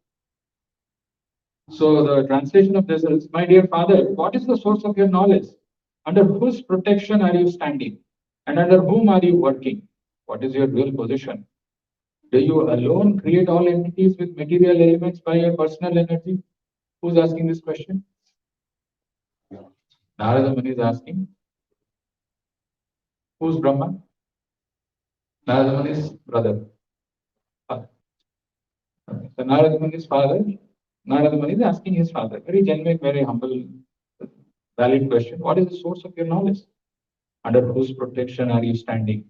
So the translation of this is, my dear father, what is the source of your knowledge? Under whose protection are you standing? And under whom are you working? What is your real position? Do you alone create all entities with material elements by your personal energy? Who's asking this question? Narada Muni is asking. Who's Brahma? Narada Muni's brother. Father. Okay. So Narada Muni's father, Narada Muni is asking his father. Very genuine, very humble, valid question. What is the source of your knowledge? Under whose protection are you standing?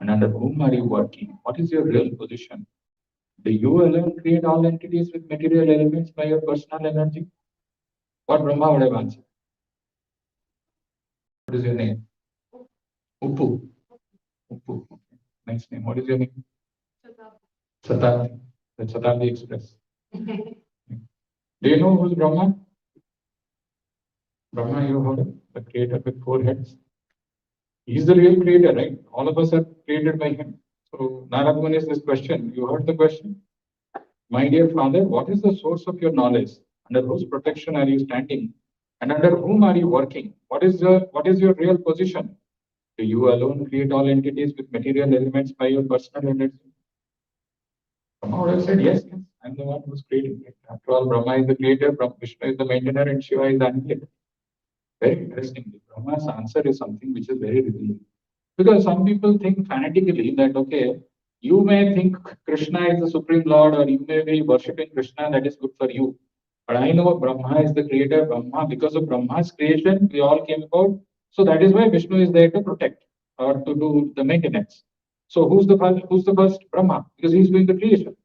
And under whom are you working? What is your real position? Do you alone create all entities with material elements by your personal energy? What Brahma would have answered? What is your name? Uppu. Uppu. Okay. Nice name. What is your name? Satabdi. The Satabdi Express. Do you know who's Brahma? Brahma, you heard of? The creator with 4 heads. He's the real creator, right? All of us are created by him. So Narad is this question. You heard the question? My dear father, what is the source of your knowledge? Under whose protection are you standing? And under whom are you working? What is your real position? Do you alone create all entities with material elements by your personal energy? Brahma would have said, yes, I'm the one who's creating it. After all, Brahma is the creator, Vishnu is the maintainer, and Shiva is the annihilator. Very interesting. Brahma's answer is something which is very revealing. Because some people think fanatically that, okay, you may think Krishna is the Supreme Lord or you may be worshipping Krishna, that is good for you. But I know Brahma is the creator, Brahma, because of Brahma's creation, we all came about. So that is why Vishnu is there to protect or to do the maintenance. So who's the first? Brahma, because he's doing the creation.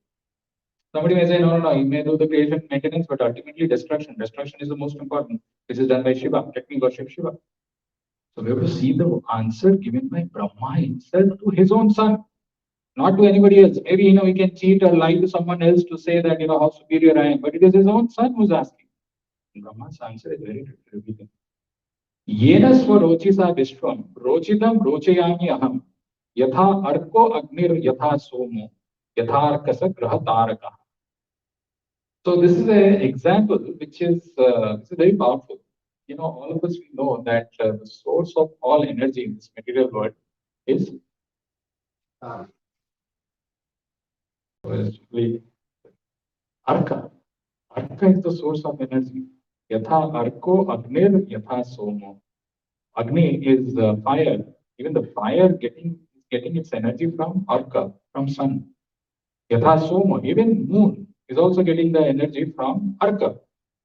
Somebody may say, no, he may do the creation maintenance, but ultimately destruction. Destruction is the most important. This is done by Shiva. Let me worship Shiva. So we have to see the answer given by Brahma himself to his own son, not to anybody else. Maybe, he can cheat or lie to someone else to say that, how superior I am, but it is his own son who's asking. And Brahma's answer is very revealing. Yena swarochisa vishwam rochitam rochayami aham yatha arko agnir yatha somo yatha arkasa graha taraka. So this is an example which is very powerful. All of us, we know that the source of all energy in this material world is Arka. Arka is the source of energy. Yatha Arko Agnir Yatha Somo. Agni is fire. Even the fire getting its energy from Arka, from sun. Yatha Somo. Even moon is also getting the energy from Arka.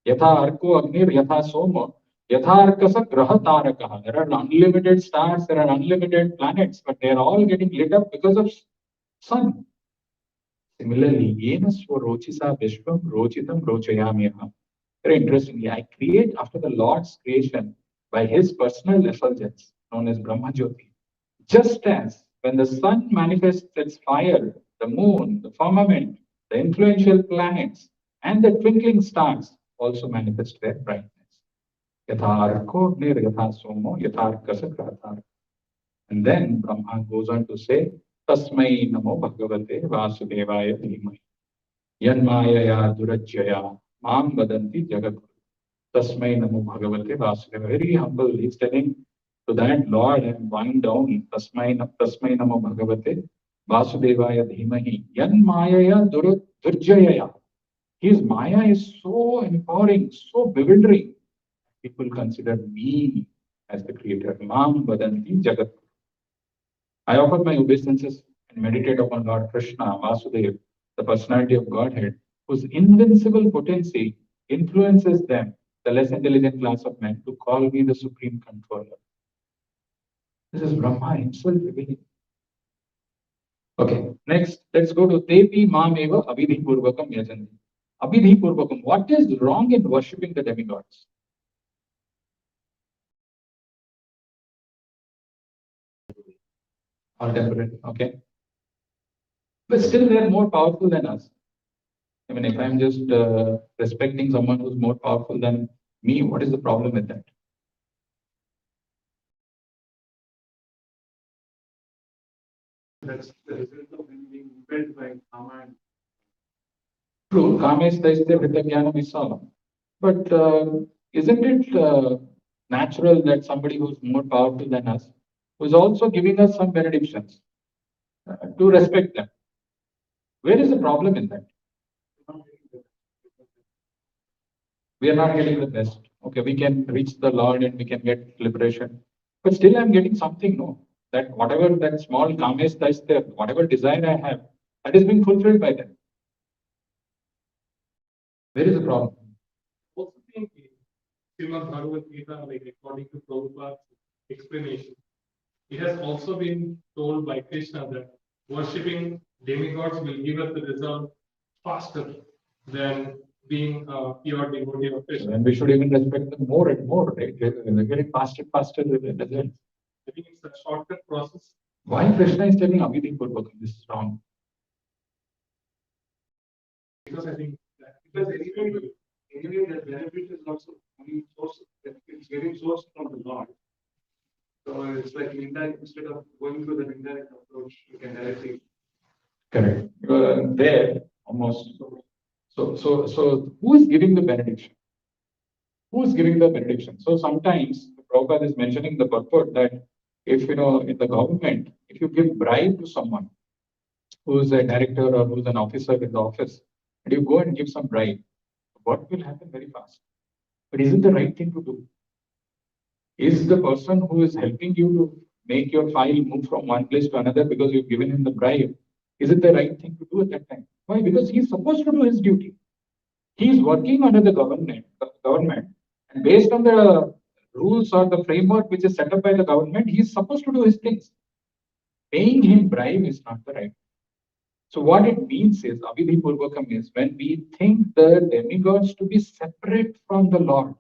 Yatha Arko Agnir Yatha Somo. Yatha Arkasa Graha Taraka. There are unlimited stars, there are unlimited planets, but they are all getting lit up because of sun. Similarly, Yenas for Rochisa Vishwam Rochitam Rochayamyaham. Very interestingly, I create after the Lord's creation by his personal effulgence, known as Brahma Jyoti. Just as when the sun manifests its fire, the moon, the firmament, the influential planets, and the twinkling stars also manifest their brightness. Yatharko nir yatha somo yatharkasa kratar. And then Brahma goes on to say, Tasmai namo bhagavate vasudevaya dhimai. Yanmayaya durajjaya mam vadanti jagat. Tasmai namo bhagavate vasudevaya. Very humble. He's telling to that Lord and bowing down. Tasmai namo bhagavate vasudevaya dhimahi. Yanmayaya durajjaya. His maya is so empowering, so bewildering. People consider me as the creator. Mam vadanti jagat. I offer my obeisances and meditate upon Lord Krishna, Vasudeva, the personality of Godhead, whose invincible potency influences them, the less intelligent class of men, to call me the supreme controller. This is Brahma himself revealing. Okay, next, let's go to Devi Mameva Abhidhi Purvakam Yajanti. Abhidhi Purvakam, what is wrong in worshipping the demigods? Or temporary, okay. But still, they are more powerful than us. I mean, if I'm just respecting someone who's more powerful than me, what is the problem with that? That's the result of him being impelled by Kama. True, Kama is the Vritajnana Visala. But isn't it natural that somebody who's more powerful than us, who's also giving us some benedictions, to respect them? Where is the problem in that? We are not getting the best. Okay, we can reach the Lord and we can get liberation. But still I'm getting something, no? That whatever that small kames is there, whatever desire I have, that is being fulfilled by them. Where is the problem? Also think Srimad Bhagavad Gita, like according to Prabhupada's explanation, it has also been told by Krishna that worshipping demigods will give us the result faster than being a pure devotee of Krishna. And we should even respect them more and more, right? We're getting faster with the results. I think it's a shorter process. Why Krishna is telling Avidhi Purvakam? This is wrong. Because I think because anyway the benefit is also coming source, it's getting source from the Lord. So it's like an indirect, instead of going through the indirect approach, you can directly. Correct. There almost. So who is giving the benediction? Who is giving the benediction? So sometimes Prabhupada is mentioning the purport that if in the government, if you give bribe to someone who is a director or who is an officer in the office, and you go and give some bribe, what will happen very fast? But is it the right thing to do? Is the person who is helping you to make your file move from one place to another because you've given him the bribe, is it the right thing to do at that time? Why? Because he's supposed to do his duty. He is working under the government, and based on the rules or the framework which is set up by the government, he is supposed to do his things. Paying him bribe is not the right. So what it means is, Avidhi Purvakam is when we think the demigods to be separate from the Lord.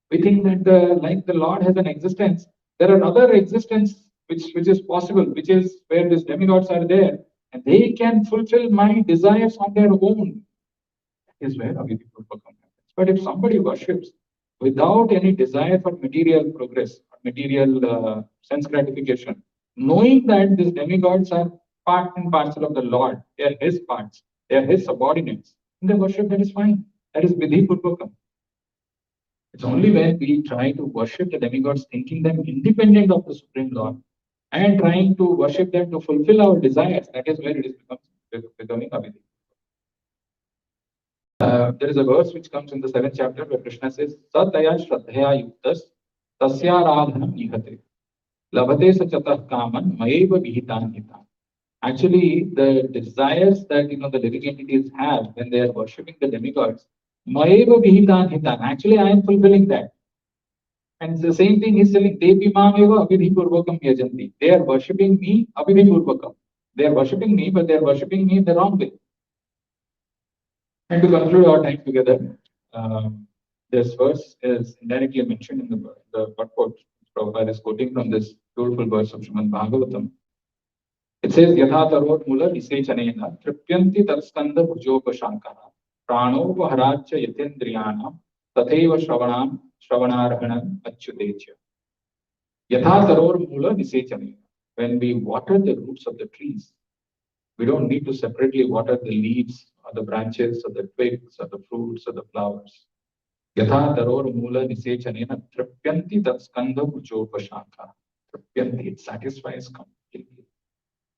We think that the Lord has an existence. There are other existence which is possible, which is where these demigods are there, and they can fulfill my desires on their own. That is where Avidhi Purvakam happens. But if somebody worships without any desire for material progress, or material sense gratification, knowing that these demigods are part and parcel of the Lord, they are His parts, they are His subordinates, in the worship, that is fine. That is Vidhi Purvakam. It's only when we try to worship the demigods, thinking them independent of the Supreme Lord, and trying to worship them to fulfill our desires, that is where it is becoming Avidhi. There is a verse which comes in the 7th chapter where Krishna says, Sataya Shraddhaya Yuktas Tasya Radhanam Nihate Labhate Sachatah Kaman Maeva Vihitan Hitan. Actually, the desires that the living entities have when they are worshipping the demigods, Maeva Vihitan Hitan. Actually, I am fulfilling that. And the same thing is telling Devi Mameva Avidhi Purvakam Yajanti. They are worshipping me Avidhi Purvakam. They are worshipping me, but they are worshipping me the wrong way. And to conclude our time together, this verse is indirectly mentioned in the purport. Prabhupada is quoting from this beautiful verse of Srimad Bhagavatam. It says, Yatha tarot mula visechanena tripyanti tarskanda bhujopashankaha pranopaharacha yatindriyanam tatheva shravanarhanam achyutecha. Yatha taror mula visechanena. When we water the roots of the trees, we don't need to separately water the leaves or the branches or the twigs or the fruits or the flowers. Yatha taror mula visechanena tripyanti tatskanda bhujopashankaha. Tripyanti, it satisfies completely.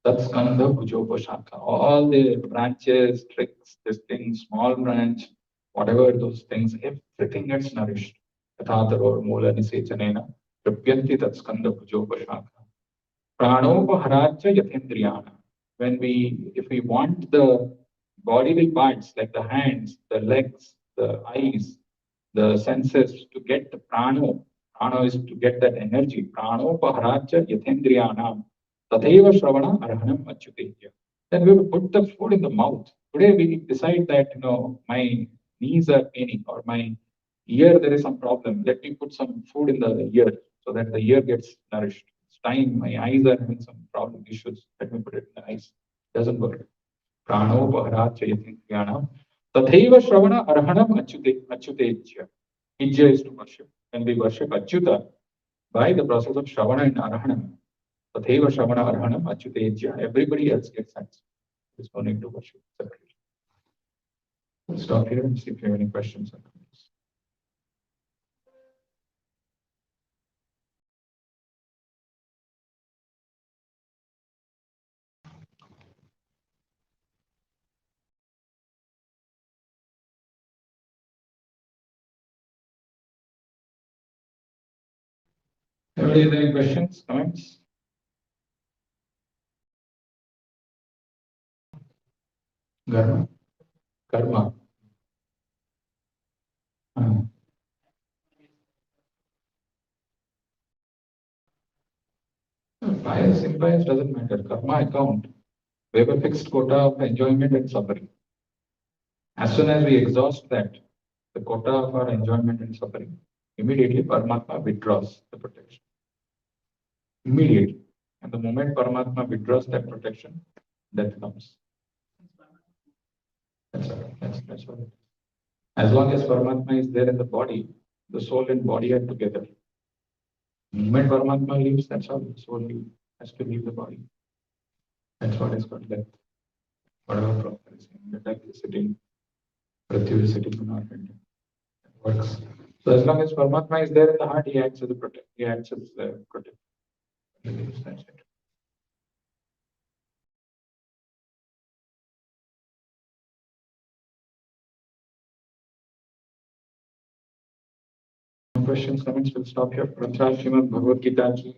Tatskanda bhujopashanka. All the branches, twigs, this thing, small branch, whatever those things, everything gets nourished. Yathataror mula nisechanena tripyanti tatskanda bhujopashanka. Pranopaharacha yathendriyana. If we want the bodily parts like the hands, the legs, the eyes, the senses to get the prano is to get that energy. Pranopaharacha yathendriyana. Tatheva Shravana Arhanam Achyuteja. Then we will put the food in the mouth. Today we decide that my knees are paining or my ear there is some problem. Let me put some food in the ear so that the ear gets nourished. It's time my eyes are having some problem issues. Let me put it in the eyes. Doesn't work. Prano Paharachayatyanam. Tatheva Shravana Arhanam Achyuteja. Ijja is to worship. When we worship Achyuta by the process of Shravana and Arhanam, Tatheva Shravana Arhanam Achyuteja. Everybody else gets that. There's no need to worship separately. We'll stop here and see if you have any questions or comments. Anybody have any questions, comments? Karma. Karma. Bias, imbias doesn't matter. Karma account. We have a fixed quota of enjoyment and suffering. As soon as we exhaust that, the quota of our enjoyment and suffering, immediately Paramatma withdraws the protection. Immediately. And the moment Paramatma withdraws that protection, death comes. That's all. That's all. As long as Paramatma is there in the body, the soul and body are together. The moment Paramatma leaves, that's all. The soul has to leave the body. That's what is called death. Whatever Prabhupada is saying, the death is sitting, Prithu is sitting in our head. It works. So as long as Paramatma is there in the heart, he acts as a protector. He acts as the protector. That's it. No questions, comments, we'll stop here. Prasad Srimad Bhagavad Gita ki